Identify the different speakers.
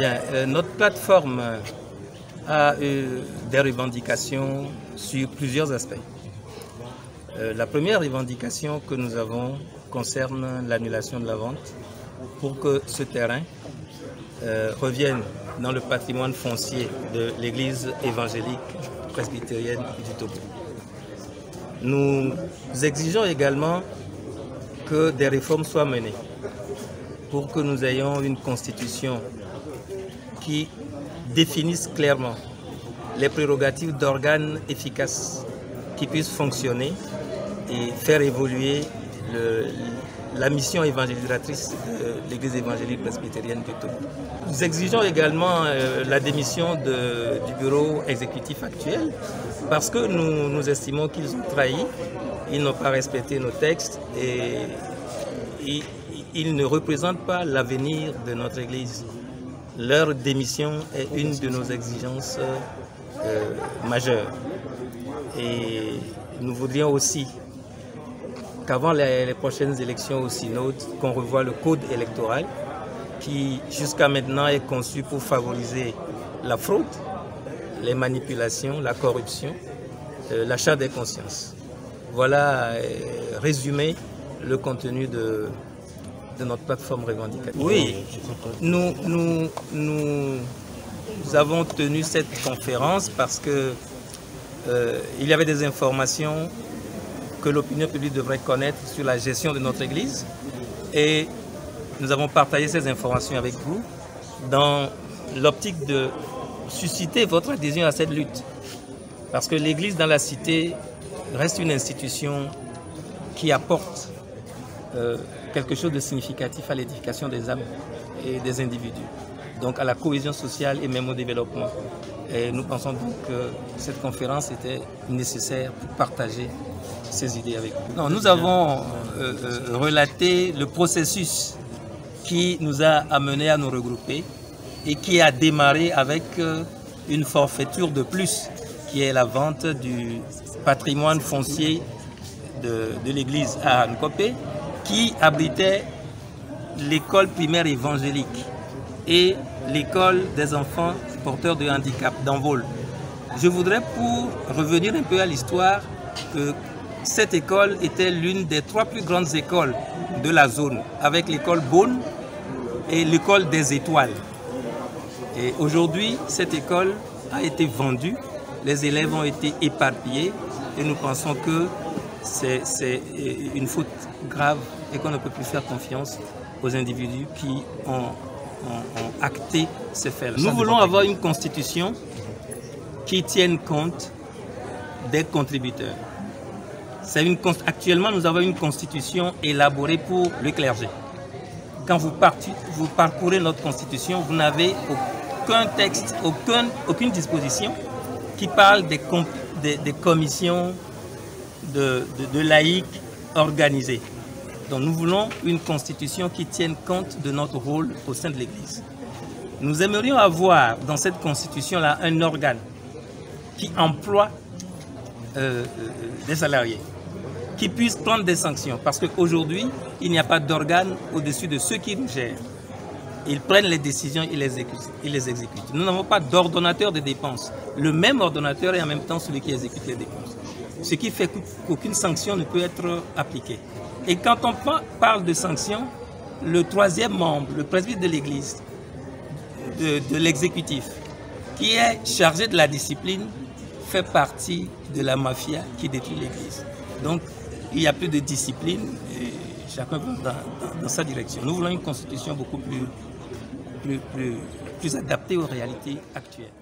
Speaker 1: Bien, notre plateforme a des revendications sur plusieurs aspects. La première revendication que nous avons concerne l'annulation de la vente pour que ce terrain revienne dans le patrimoine foncier de l'église évangélique presbytérienne du Togo. Nous exigeons également que des réformes soient menées pour que nous ayons une constitution qui définisse clairement les prérogatives d'organes efficaces qui puissent fonctionner et faire évoluer la mission évangélisatrice de l'Église évangélique presbytérienne du Togo. Nous exigeons également la démission du bureau exécutif actuel parce que nous estimons qu'ils ont trahi, ils n'ont pas respecté nos textes et ils ne représentent pas l'avenir de notre Église. Leur démission est une de nos exigences majeures. Et nous voudrions aussi qu'avant les prochaines élections au synode, qu'on revoie le code électoral qui jusqu'à maintenant est conçu pour favoriser la fraude, les manipulations, la corruption, l'achat des consciences. Voilà résumé le contenu de notre plateforme revendicative. Oui, nous avons tenu cette conférence parce que il y avait des informations que l'opinion publique devrait connaître sur la gestion de notre Église et nous avons partagé ces informations avec vous dans l'optique de susciter votre adhésion à cette lutte. Parce que l'Église dans la cité reste une institution qui apporte quelque chose de significatif à l'édification des âmes et des individus, donc à la cohésion sociale et même au développement. Et nous pensons donc que cette conférence était nécessaire pour partager ces idées avec vous. Non, nous avons relaté le processus qui nous a amenés à nous regrouper et qui a démarré avec une forfaiture de plus, qui est la vente du patrimoine foncier de l'église à Ankopé, qui abritait l'école primaire évangélique et l'école des enfants porteurs de handicap d'Envol. Je voudrais, pour revenir un peu à l'histoire, que cette école était l'une des 3 plus grandes écoles de la zone, avec l'école Beaune et l'école des Étoiles. Et aujourd'hui, cette école a été vendue, les élèves ont été éparpillés et nous pensons que c'est une faute grave et qu'on ne peut plus faire confiance aux individus qui ont acté ces faits-là. Nous voulons avoir une constitution qui tienne compte des contributeurs. Actuellement, nous avons une constitution élaborée pour le clergé. Quand vous parcourez notre constitution, vous n'avez aucun texte, aucune disposition qui parle des commissions de laïcs organisées. Donc nous voulons une constitution qui tienne compte de notre rôle au sein de l'Église. Nous aimerions avoir dans cette constitution-là un organe qui emploie des salariés, qui puisse prendre des sanctions. Parce qu'aujourd'hui, il n'y a pas d'organe au-dessus de ceux qui nous gèrent. Ils prennent les décisions et ils les exécutent. Nous n'avons pas d'ordonnateur de dépenses. Le même ordonnateur est en même temps celui qui exécute les dépenses. Ce qui fait qu'aucune sanction ne peut être appliquée. Et quand on parle de sanctions, le 3e membre, le presbyte de l'Église, de l'exécutif, qui est chargé de la discipline, fait partie de la mafia qui détruit l'Église. Donc, il n'y a plus de discipline et chacun va dans sa direction. Nous voulons une constitution beaucoup plus adaptée aux réalités actuelles.